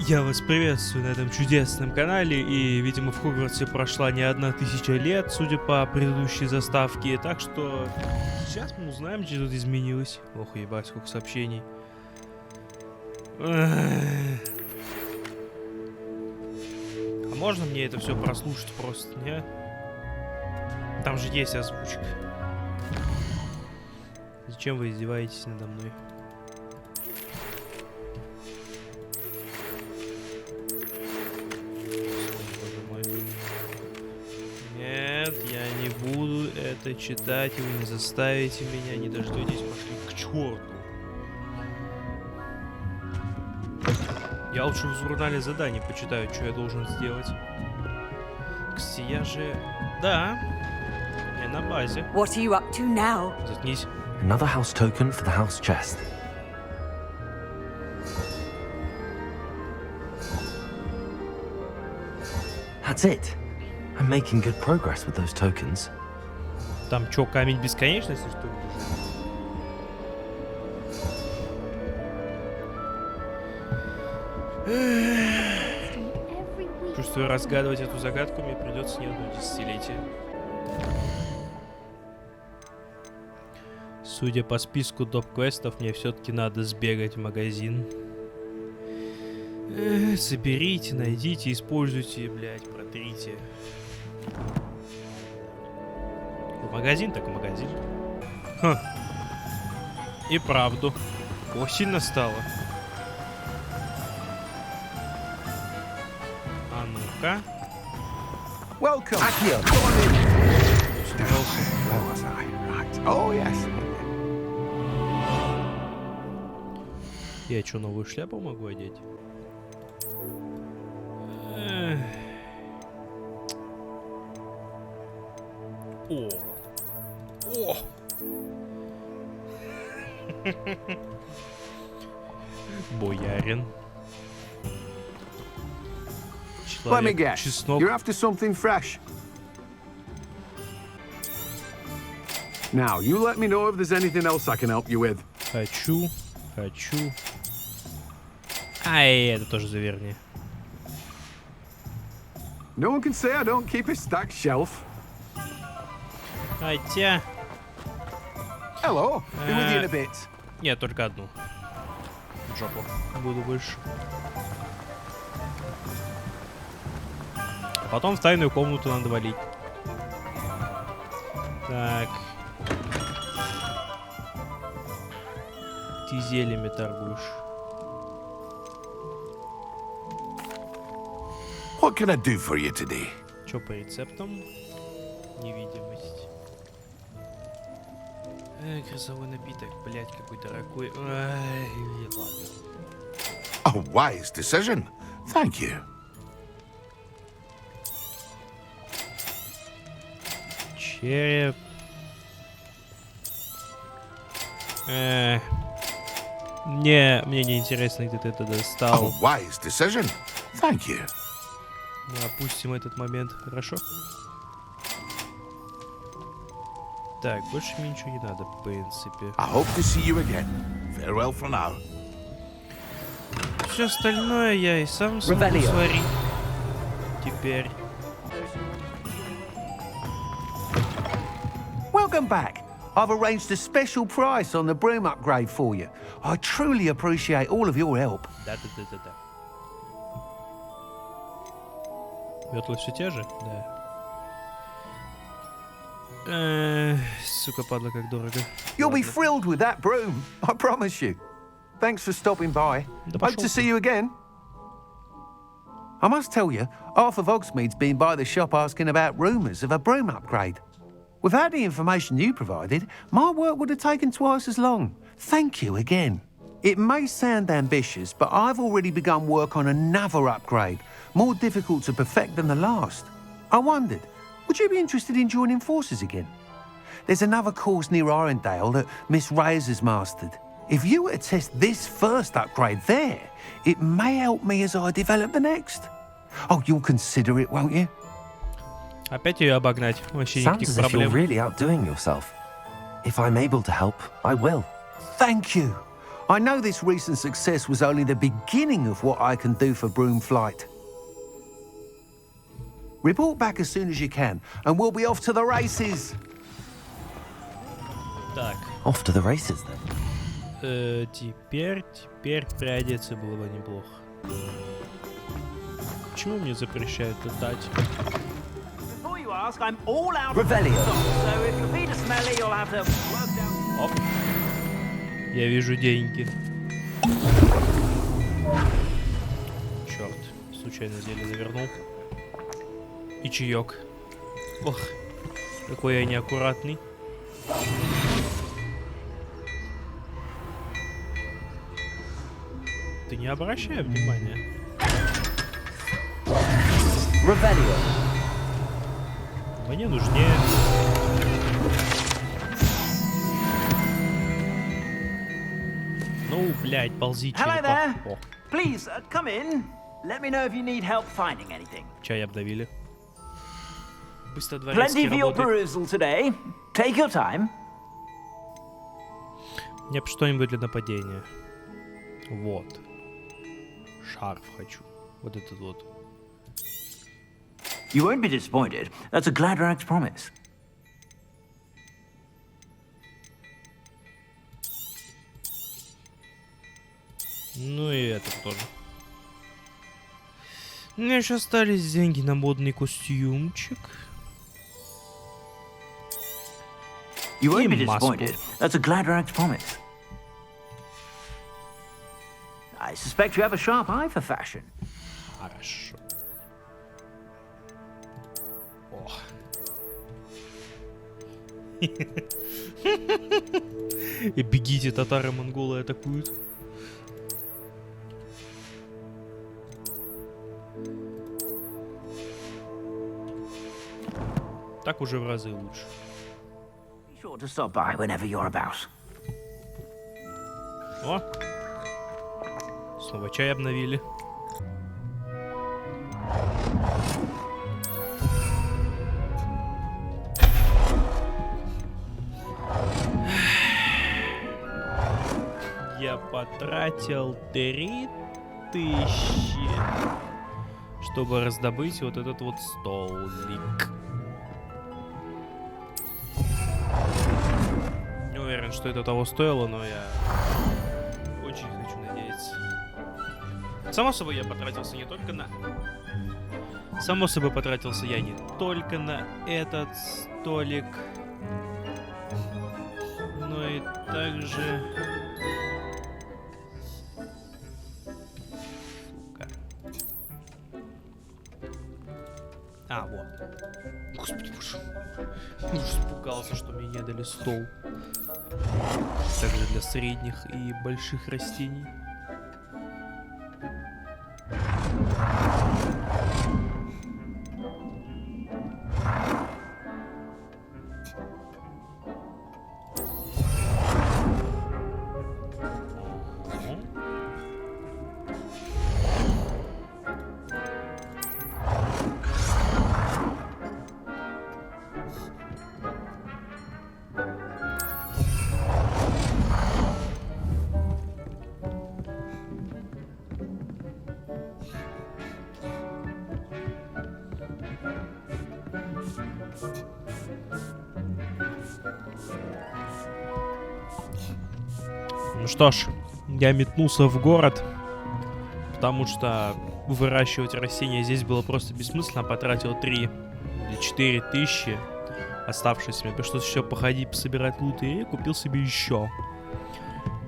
Я вас приветствую на этом чудесном канале, и, видимо, в Хогвартсе прошла не 1000 лет, судя по предыдущей заставке, так что сейчас мы узнаем, что тут изменилось. Ох, ебать, сколько сообщений. А можно мне это все прослушать просто, не? Там же есть озвучка. Зачем вы издеваетесь надо мной? Нет, я не буду это читать, и вы не заставите меня, не дождетесь, пошли к черту. Я лучше в журнале заданий почитаю, что я должен сделать. Кстати, я же... Да, я на базе. What are you up to now? Заткнись. Another house token for the house chest. That's it. I'm making good progress with those tokens. Там чё, камень бесконечности, что ли? Чувствую, разгадывать эту загадку мне придется не одно десятилетие. Судя по списку доп-квестов, мне все-таки надо сбегать в магазин. Соберите, найдите, используйте, блядь, протрите. В магазин так в магазин. Ха. И правду. Осень настала. А ну-ка. Welcome. Accio. Where was I? Right. Oh yes. Я что, новую шляпу могу одеть? О! О! Боярин. Let me guess. Чеснок. You're after something fresh. Now, you let me know if there's anything else I can help you with. Хочу. Ай, это тоже заверни. No one can say I don't keep a stacked shelf. Хотя... Hello. Be with you in a bit. Нет, только одну. В жопу. Буду больше. А потом в тайную комнату надо валить. Так. Ты зельями торгуешь. What can I do for you today? Чё по рецептам? Невидимость. Грозовой напиток, блять, какой дорогой. Ай, ладно. A wise decision. Thank you. Череп. Мне не интересно, где ты это A достал. wise decision. Thank you. Ну, опустим этот момент, хорошо? Так, больше мне ничего не надо, в принципе. I hope to see you again. Farewell for now. Все остальное я и сам смогу сварить. Теперь. Welcome back. I've arranged a special price on the broom upgrade for you. I truly appreciate all of your help. Да. Метлы все те же? Да. Сука, падла, как дорого. You'll be thrilled with that broom, I promise you. Thanks for stopping by. Hope to see you again. I must tell you, half of Hogsmeade's been by the shop asking about rumours of a broom upgrade. Without the information you provided, my work would have taken twice as long. Thank you again. It may sound ambitious, but I've already begun work on another upgrade, more difficult to perfect than the last. I wondered, would you be interested in joining forces again? There's another course near Arendale that Miss Reyes has mastered. If you were to test this first upgrade there, it may help me as I develop the next. Oh, you'll consider it, won't you? Опять ее обогнать. Вообще Sounds никаких as if you're проблем. really outdoing yourself. If I'm able to help, I will. Thank you. I know this recent success was only the beginning of what I can do for broom flight. Report back as soon as you can, and we'll be off to the races. Так. Off to the races then. Теперь приодеться было бы неплохо. Почему мне запрещают летать? Before you ask, I'm all out of Revelio. stock, so if your feet are smelly, you'll have to work down. Оп. Я вижу деньги. Черт, случайно зелье завернул. И чаек. Ох, какой я неаккуратный. Ты не обращай внимания. Revelio. Мне нужнее. Ну, блядь, ползи, Hello черепаха. there. О, Please, come in. Let me know if you need help finding anything. чай обдавили. Быстро дворецкий Plenty for your работает. perusal today. Take your time. Мне бы что-нибудь для нападения. Вот. Шарф хочу. Вот этот вот. You won't be disappointed. That's a Gladrax promise. Ну и этот тоже. У меня еще остались деньги на модный костюмчик. You won't be И маску. disappointed. That's a Gladrax promise. I suspect you have a sharp eye for fashion. Хорошо. О. И бегите, татары-монголы атакуют. Так уже в разы лучше. Be sure to stop by whenever you're about. О! Снова чай обновили. Я потратил 3000, чтобы раздобыть вот этот вот столик. Не уверен, что это того стоило, но я очень хочу надеяться. Само собой, я потратился не только на... Само собой, потратился я не только на этот столик, но и также... Сука. А, вот. Господи, боже. Я уже испугался, что мне не дали стол. Также для средних и больших растений. Ну что ж, я метнулся в город, потому что выращивать растения здесь было просто бессмысленно. Потратил 3 или 4 тысячи оставшись. Мне пришлось еще походить, пособирать лут, и купил себе еще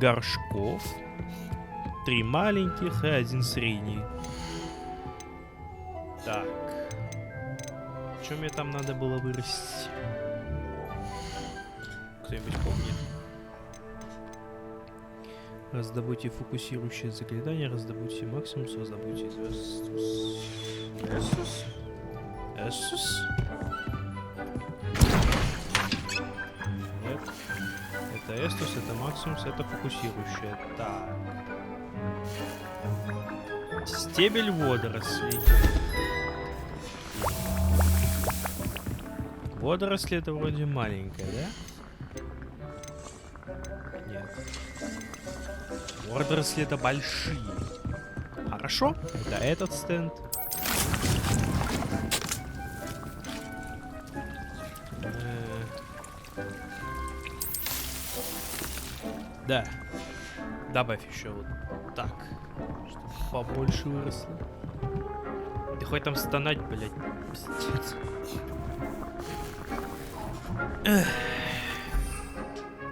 горшков. 3 маленьких и 1 средний. Так. Что мне там надо было вырастить? Кто-нибудь помнит? Раздобудьте фокусирующее заклинание, раздобудьте максимус, раздобудьте Эсус. Эсус? Нет. Это Эстус, это максимус, это фокусирующее. Так. Стебель водорослей. Водоросли это вроде маленькая, да? Нет. Водоросли это большие. Хорошо. Это этот стенд. Да. Добавь еще вот так. Чтобы побольше выросло. Ты хоть там стонать, блядь. Пиздец.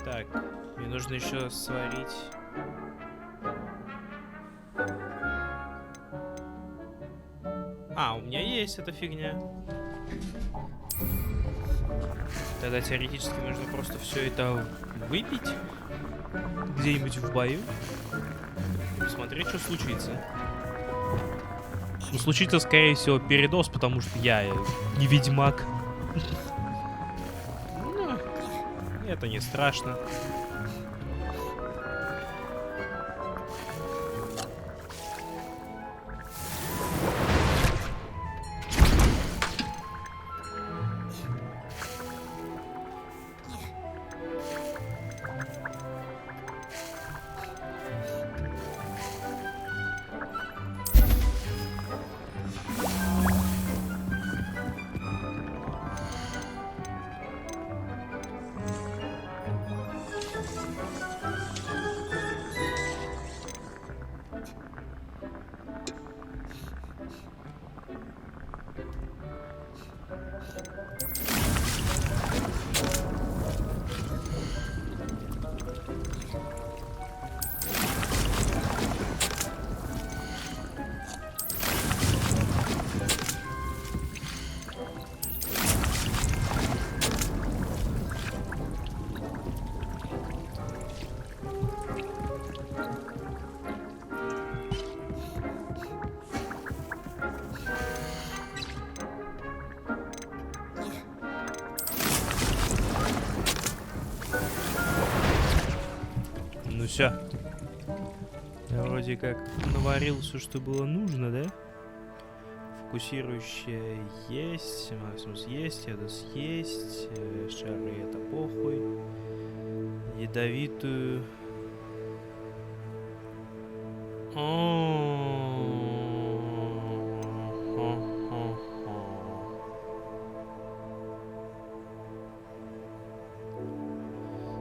Так, мне нужно еще сварить. А, у меня есть эта фигня. Тогда теоретически нужно просто все это выпить где-нибудь в бою. Посмотреть, что случится. Ну, случится, скорее всего, передоз, потому что я не ведьмак. Ну, это не страшно. Ну все. Я вроде как наварил все, что было нужно, да? Фокусирующее есть, Максимус есть, это есть, шары это похуй. Ядовитую.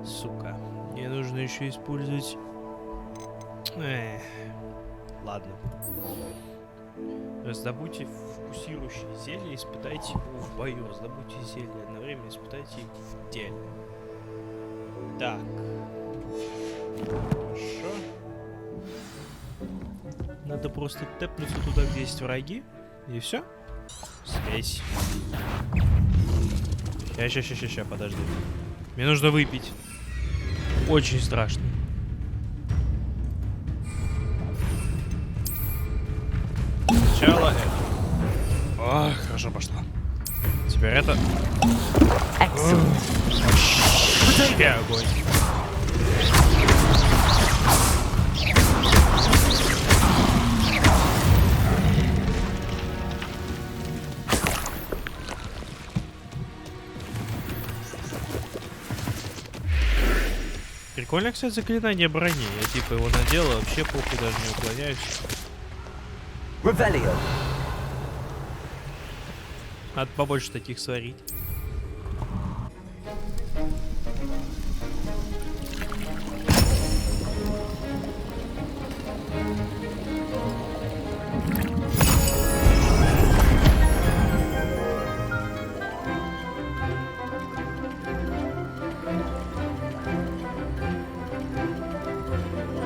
Сука. Мне нужно еще использовать... Ладно. Раздобудьте фокусирующее зелье, испытайте его в бою. Раздобудьте зелье, одновременно испытайте их в деле. Так. Хорошо. Надо просто тэпнуться туда, где есть враги. И все. Здесь. Ща, подожди. Мне нужно выпить. Очень страшно. Сначала это. О, хорошо пошло. Теперь это. Вообще огонь. Прикольно, кстати, заклинание брони. Я типа его надел, а вообще похуй, даже не уклоняюсь. Revelio. Надо побольше таких сварить.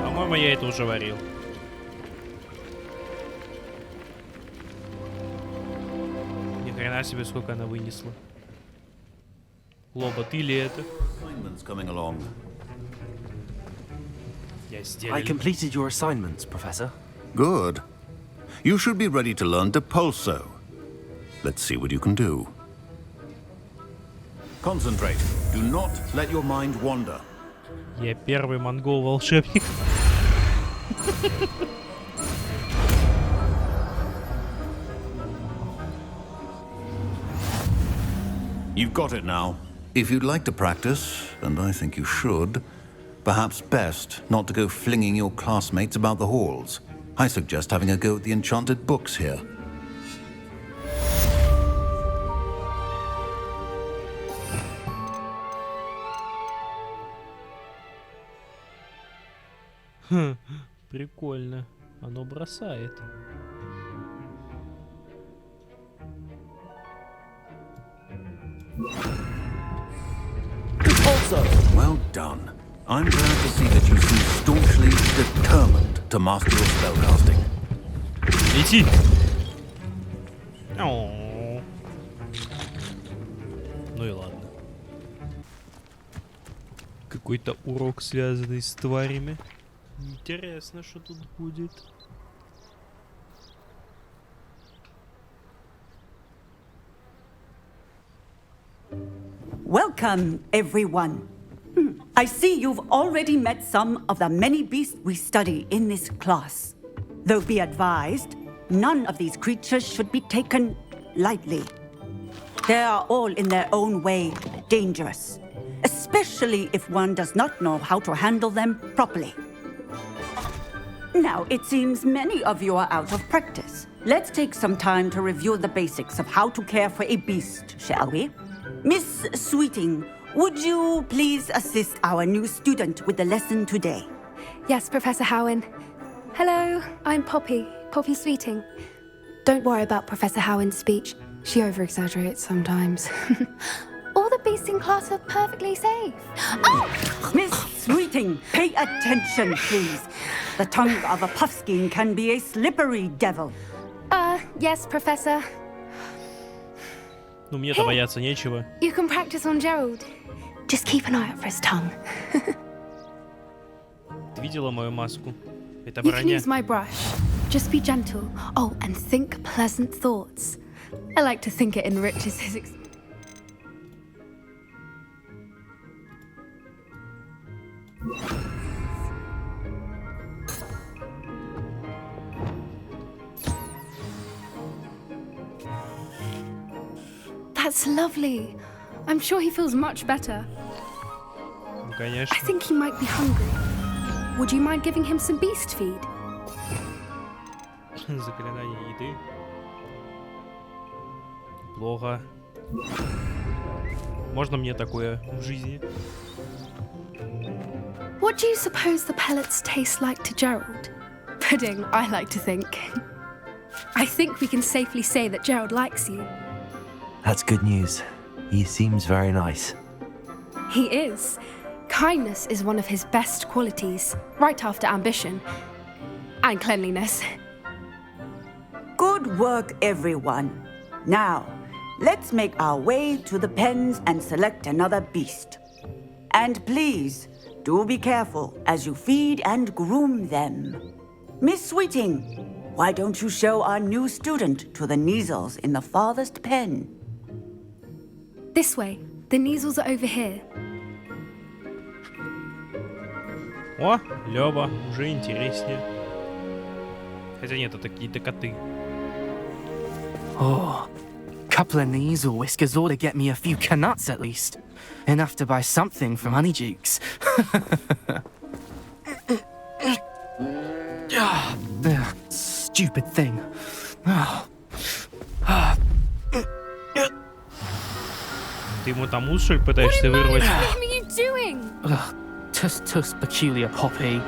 По-моему, я это уже варил. Ни хрена себе, сколько она вынесла. Лоба, ты ли это? Я I сделал. completed your assignments, Professor. Good. You should be ready to learn to pulso. Let's see what you can do. Concentrate. Do not let your mind wander. Я первый монгол-волшебник. You've got it now. If you'd like to practice, and I think you should, perhaps best not to go flinging your classmates about the halls. I suggest having a go at the enchanted books here. Прикольно. Оно бросает. Well done. I'm glad to see that you seem staunchly determined to master your spellcasting. Лети! О. Ну и ладно. Какой-то урок, связанный с тварями. Интересно, что тут будет. Welcome, everyone. I see you've already met some of the many beasts we study in this class. Though be advised, none of these creatures should be taken lightly. They are all in their own way dangerous, especially if one does not know how to handle them properly. Now, it seems many of you are out of practice. Let's take some time to review the basics of how to care for a beast, shall we? Miss Sweeting, would you please assist our new student with the lesson today? Yes, Professor Howen. Hello, I'm Poppy Sweeting. Don't worry about Professor Howen's speech. She over-exaggerates sometimes. All the beasts in class are perfectly safe. Oh! Miss Sweeting, pay attention, please. The tongue of a puffskein can be a slippery devil. Yes, Professor. Ну, мне-то бояться нечего. You can practice on Gerald. Just keep an eye out for his tongue. Ты видела мою маску? Это You can броня. use my brush. Just be gentle. Oh, and think pleasant thoughts. I like to think it enriches his That's lovely. I'm sure he feels much better. Ну, конечно. I think he might be hungry. Would you mind giving him some beast feed? Заклинание еды. Плохо. Можно мне такое в жизни? What do you suppose the pellets taste like to Gerald? Pudding, I like to think. I think we can safely say that Gerald likes you. That's good news. He seems very nice. He is. Kindness is one of his best qualities, right after ambition. And cleanliness. Good work, everyone. Now, let's make our way to the pens and select another beast. And please, do be careful as you feed and groom them. Miss Sweeting, why don't you show our new student to the Neasels in the farthest pen? This way. The Neasels are over here. О, Лёва, уже интереснее. Хотя нет, это какие-то коты. Oh, couple of Neasel whiskers ought to get me a few canuts at least. Enough to buy something from Honeydukes. Stupid thing. Ты ему там ус, что ли, пытаешься вырвать? What are you doing? Tuss, peculiar Poppy.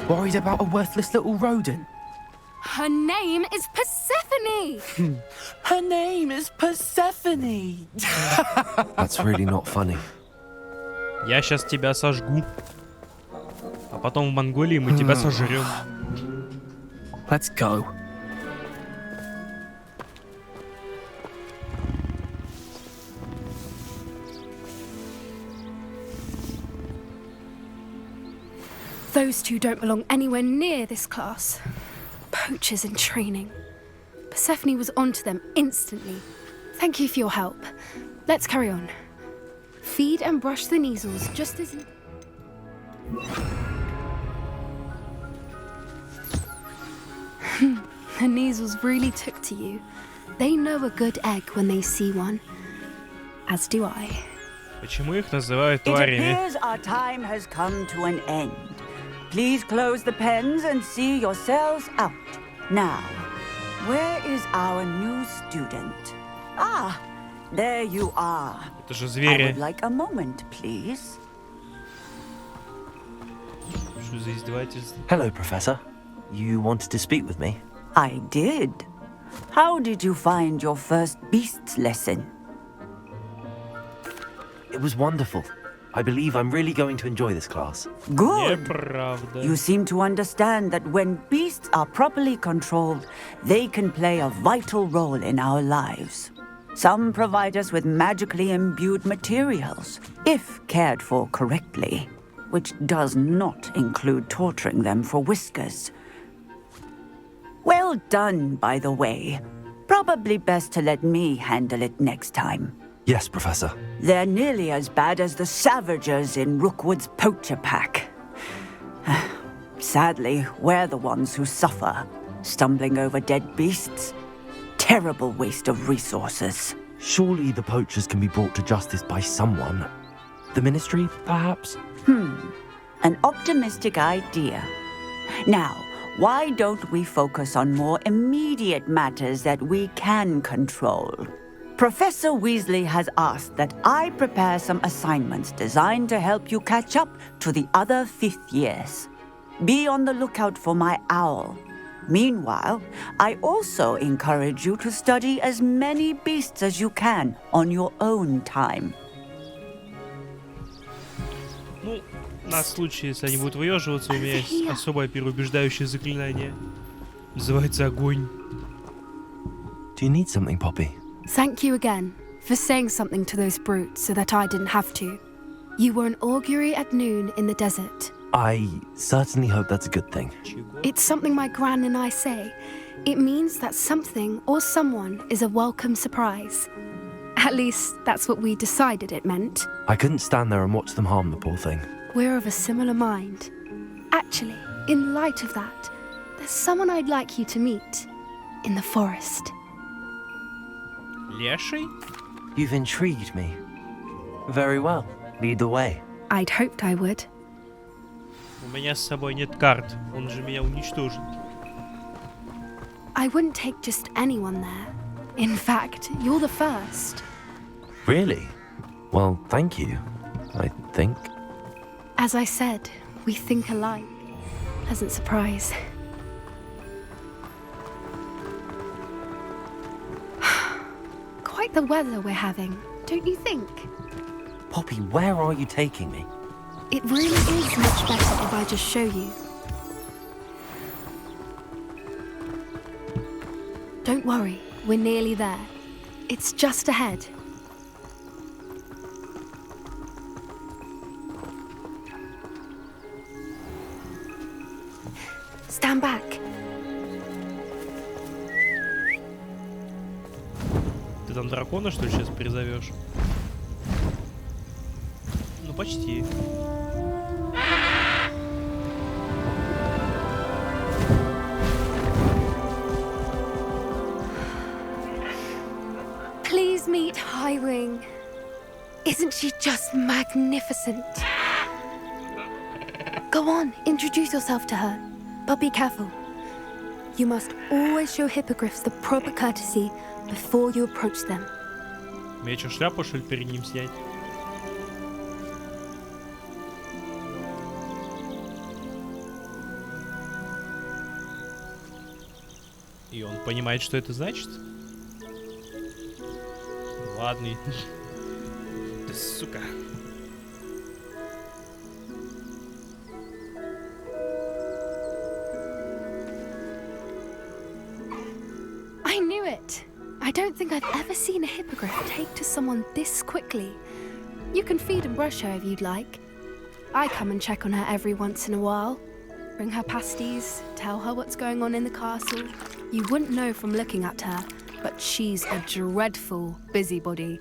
Worried about a worthless little rodent. Her name is Persephone! Her name is Persephone! That's really not funny. Я сейчас тебя сожгу. А потом в Монголии мы тебя сожрем. Let's go. Those two don't belong anywhere near this class. Poachers in training. Persephone was onto them instantly. Thank you for your help. Let's carry on. Feed and brush the Neasels just as... The Neasels really took to you. They know a good egg when they see one. As do I. Почему их называют It тварями? appears our time has come to an end. Please close the pens and see yourselves out. Now, where is our new student? Ah, there you are. Это же I звери. would like a moment, please. Что за издевательство? Hello, Professor. You wanted to speak with me? I did. How did you find your first beasts lesson? It was wonderful. I believe I'm really going to enjoy this class. Good. Неправда. You seem to understand that when beasts are properly controlled, they can play a vital role in our lives. Some provide us with magically imbued materials, if cared for correctly, which does not include torturing them for whiskers. Well done, by the way. Probably best to let me handle it next time. Yes, Professor. They're nearly as bad as the Savagers in Rookwood's poacher pack. Sadly, we're the ones who suffer, stumbling over dead beasts. Terrible waste of resources. Surely the poachers can be brought to justice by someone. The Ministry, perhaps? An optimistic idea. Now, why don't we focus on more immediate matters that we can control? Professor Weasley has asked that I prepare some assignments designed to help you catch up to the other 5th years. Be on the lookout for my owl. Meanwhile, I also encourage you to study as many beasts as you can on your own time. Ну, на случай, если они будут выеживаться, у меня есть особое переубеждающее заклинание. Называется огонь. Do you need something, Poppy? Thank you again for saying something to those brutes so that I didn't have to. You were an augury at noon in the desert. I certainly hope that's a good thing. It's something my gran and I say. It means that something or someone is a welcome surprise. At least, that's what we decided it meant. I couldn't stand there and watch them harm the poor thing. We're of a similar mind. Actually, in light of that, there's someone I'd like you to meet in the forest. Леший? You've intrigued me. Very well. Lead the way. I'd hoped I would. У меня с собой нет карт. Он же меня уничтожит. I wouldn't take just anyone there. In fact, you're the first. Really? Well, thank you, I think. As I said, we think alike. Pleasant surprise. Quite the weather we're having, don't you think? Poppy, where are you taking me? It really is much better if I just show you. Don't worry, we're nearly there. It's just ahead. Stand back. Ты там дракона, что ли, сейчас призовешь? Ну, почти. Please meet Highwing. Isn't she just magnificent? Go on, introduce yourself to her. But be careful. You must always show hippogriffs the proper courtesy before you approach them. Мне что, шляпу, что ли, перед ним снять? И он понимает, что это значит? Ладно. Да сука. I knew it. I don't think I've ever seen a hippogriff take to someone this quickly. You can feed and brush her if you'd like. I come and check on her every once in a while. Bring her pasties, tell her what's going on in the castle. You wouldn't know from looking at her, but she's a dreadful busybody.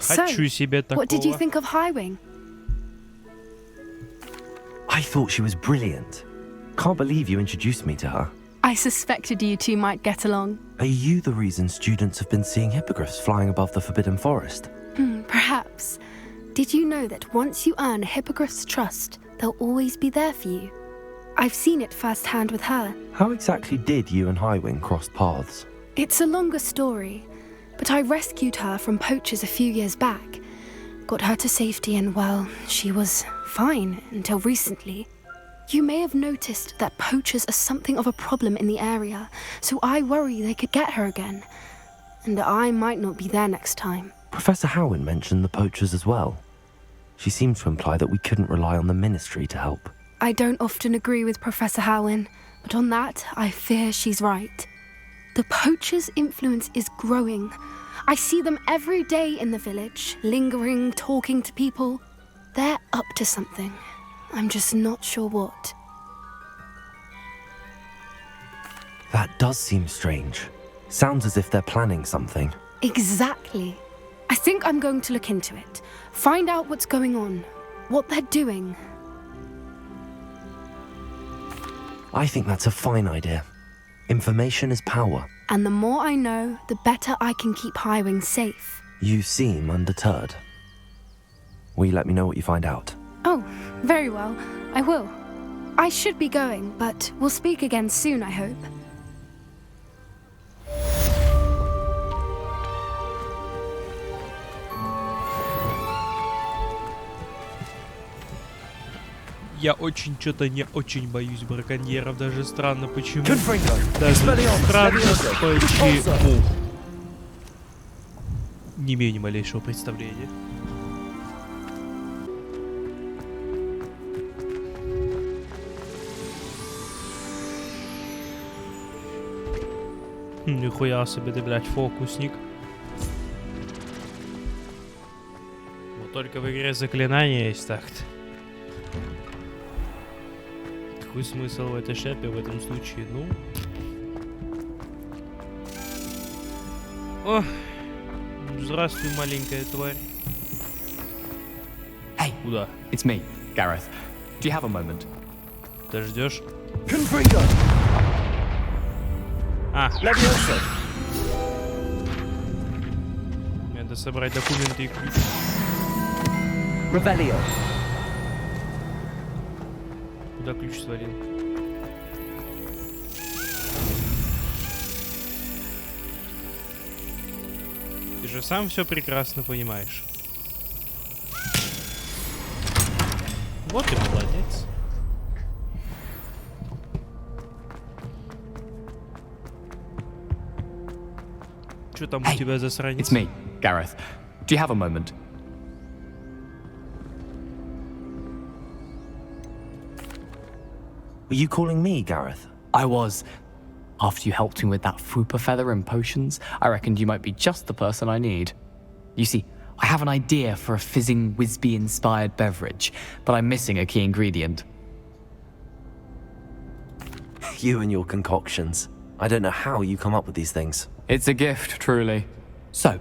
Хочу себе такого. What did you think of Highwing? I thought she was brilliant. Can't believe you introduced me to her. I suspected you two might get along. Are you the reason students have been seeing hippogriffs flying above the Forbidden Forest? Perhaps. Did you know that once you earn a hippogriff's trust, they'll always be there for you? I've seen it firsthand with her. How exactly did you and Highwing cross paths? It's a longer story, but I rescued her from poachers a few years back. Got her to safety and, well, she was fine until recently. You may have noticed that poachers are something of a problem in the area, so I worry they could get her again. And I might not be there next time. Professor Howin mentioned the poachers as well. She seemed to imply that we couldn't rely on the Ministry to help. I don't often agree with Professor Howin, but on that, I fear she's right. The poachers' influence is growing. I see them every day in the village, lingering, talking to people. They're up to something. I'm just not sure what. That does seem strange. Sounds as if they're planning something. Exactly. I think I'm going to look into it. Find out what's going on, what they're doing. I think that's a fine idea. Information is power. And the more I know, the better I can keep Highwing safe. You seem undeterred. Will you let me know what you find out? Oh, very well. I will. I should be going, but we'll speak again soon, I hope. Я очень что-то не очень боюсь браконьеров, даже странно почему. Даже странно почему. Не имею ни малейшего представления. Нихуя себе ты, блядь, фокусник. Вот только в игре заклинания есть так-то. Какой смысл в этой шляпе в этом случае? Ну... О! Здравствуй, маленькая тварь. Hey, куда? It's me, Gareth. Do you have a moment? Ты ждешь? Confringo! А. Leviosa! Надо собрать документы и ключ. Revelio! Куда ключ свалил? Ты же сам все прекрасно понимаешь. Вот и молодец. Что там у тебя за сранец? It's me, Gareth. Do you have a moment? Were you calling me, Gareth? I was. After you helped me with that fupa feather and potions, I reckoned you might be just the person I need. You see, I have an idea for a fizzing Wisby-inspired beverage, but I'm missing a key ingredient. You and your concoctions. I don't know how you come up with these things. It's a gift, truly. So,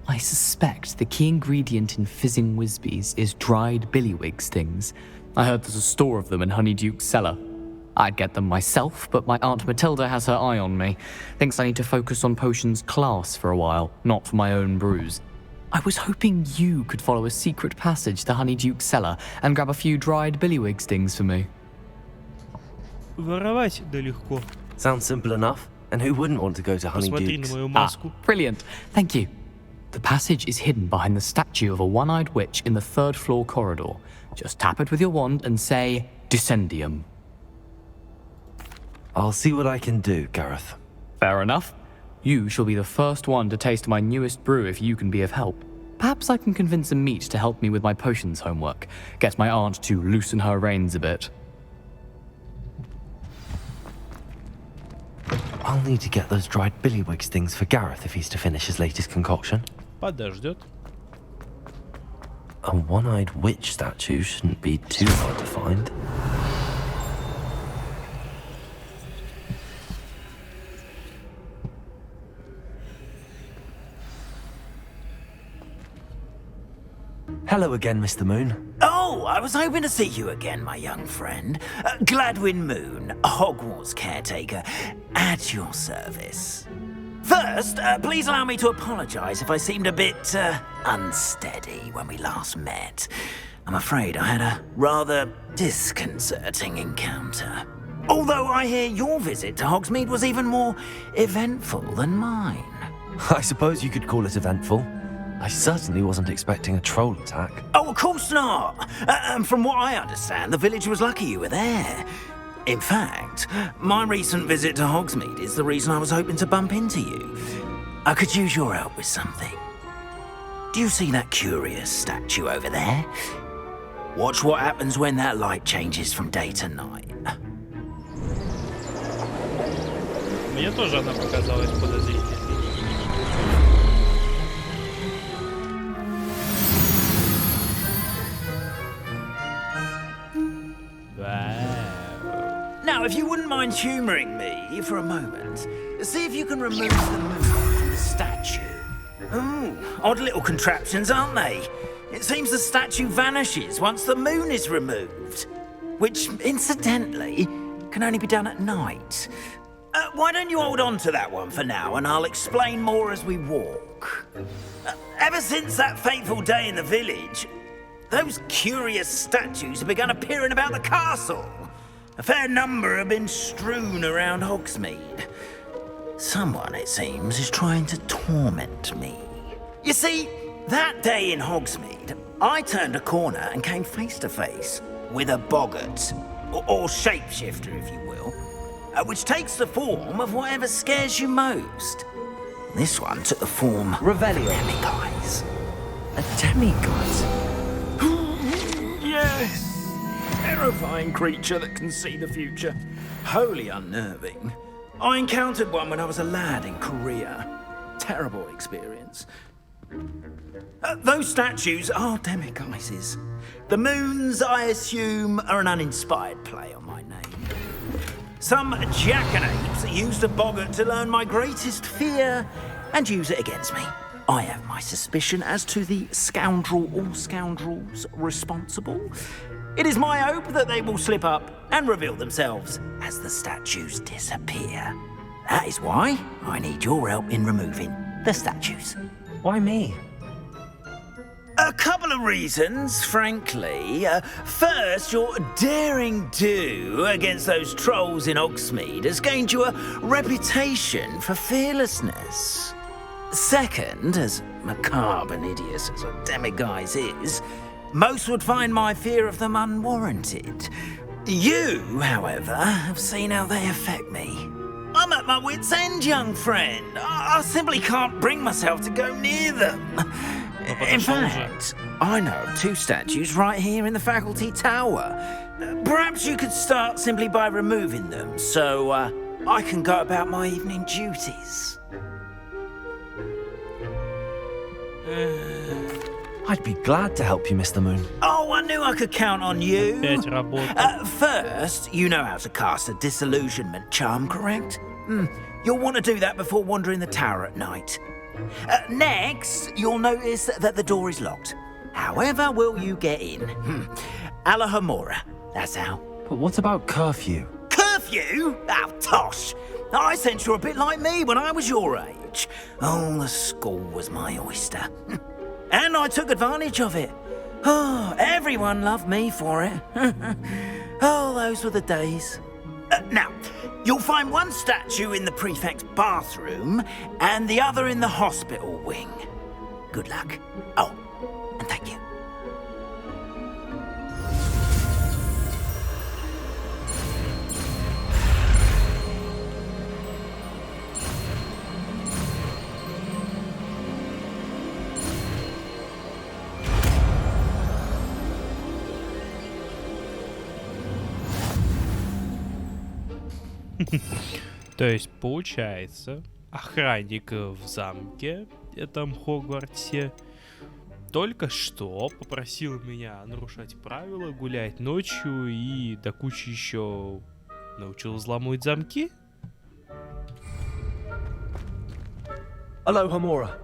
I suspect the key ingredient in fizzing Wisbies is dried billywig stings. I heard there's a store of them in Honeyduke's cellar. I'd get them myself, but my Aunt Matilda has her eye on me. Thinks I need to focus on potions class for a while, not for my own brews. I was hoping you could follow a secret passage to Honeyduke's cellar and grab a few dried billywig stings for me. Воровать да легко. Sounds simple enough. And who wouldn't want to go to Honeyduke's? Brilliant. Thank you. The passage is hidden behind the statue of a one-eyed witch in the third floor corridor. Just tap it with your wand and say, Descendium. I'll see what I can do, Gareth. Fair enough. You shall be the first one to taste my newest brew if you can be of help. Perhaps I can convince a meat to help me with my potions homework. Get my aunt to loosen her reins a bit. I'll need to get those dried billywig stings for Gareth if he's to finish his latest concoction. Подождет. A one-eyed witch statue shouldn't be too hard to find. Hello again, Mr. Moon. Oh, I was hoping to see you again, my young friend. Gladwin Moon, Hogwarts caretaker, at your service. First, please allow me to apologize if I seemed a bit unsteady when we last met. I'm afraid I had a rather disconcerting encounter. Although I hear your visit to Hogsmeade was even more eventful than mine. I suppose you could call it eventful. I certainly wasn't expecting a troll attack. Oh, of course not. And from what I understand, the village was lucky you were there. In fact, my recent visit to Hogsmeade is the reason I was hoping to bump into you. I could use your help with something. Do you see that curious statue over there? Watch what happens when that light changes from day to night. Мне тоже она показалась подозрительной. Now, if you wouldn't mind humouring me for a moment, see if you can remove the moon from the statue. Ooh, odd little contraptions, aren't they? It seems the statue vanishes once the moon is removed, which, incidentally, can only be done at night. Why don't you hold on to that one for now, and I'll explain more as we walk. Ever since that fateful day in the village, those curious statues have begun appearing about the castle. A fair number have been strewn around Hogsmeade. Someone, it seems, is trying to torment me. You see, that day in Hogsmeade, I turned a corner and came face to face with a boggart, or shapeshifter, if you will, which takes the form of whatever scares you most. This one took the form Revelio. Demiguise. A demiguise? Yes! Terrifying creature that can see the future. Wholly unnerving. I encountered one when I was a lad in Korea. Terrible experience. Those statues are demiguises. The moons, I assume, are an uninspired play on my name. Some jackanapes used a boggart to learn my greatest fear and use it against me. I have my suspicion as to the scoundrel or scoundrels responsible. It is my hope that they will slip up and reveal themselves as the statues disappear. That is why I need your help in removing the statues. Why me? A couple of reasons, frankly. First, your daring do against those trolls in Hogsmeade has gained you a reputation for fearlessness. Second, as macabre and hideous as a demiguise is, most would find my fear of them unwarranted. You, however, have seen how they affect me. I'm at my wit's end, young friend. I simply can't bring myself to go near them. In fact, I know of two statues right here in the faculty tower. Perhaps you could start simply by removing them, so I can go about my evening duties. I'd be glad to help you, Mr. Moon. Oh, I knew I could count on you. Опять First, you know how to cast a disillusionment charm, correct? You'll want to do that before wandering the tower at night. Next, you'll notice that the door is locked. However will you get in? Alahomora, that's how. But what about curfew? Curfew? Oh, tosh. I sense you're a bit like me when I was your age. Oh, the school was my oyster. And I took advantage of it. Oh, everyone loved me for it. Oh, those were the days. Now, you'll find one statue in the prefect's bathroom and the other in the hospital wing. Good luck. Oh, and thank you. То есть, получается, охранник в замке, этом Хогвартсе, только что попросил меня нарушать правила, гулять ночью и до кучи еще научил взламывать замки? Allo, Homora.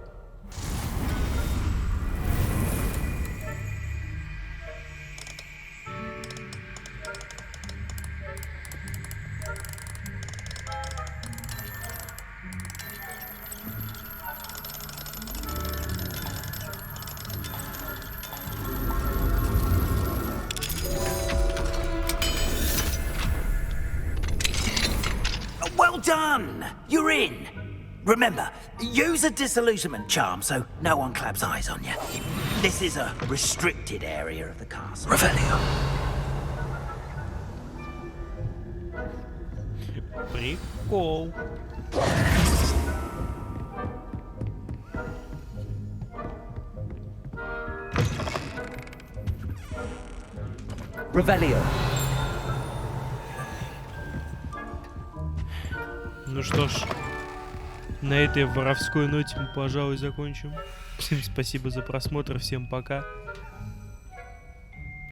Well done! You're in. Remember, use a disillusionment charm so no one claps eyes on you. This is a restricted area of the castle. Revelio. Прикол. Revelio. Ну что ж, на этой воровской ноте мы, пожалуй, закончим. Всем спасибо за просмотр, всем пока.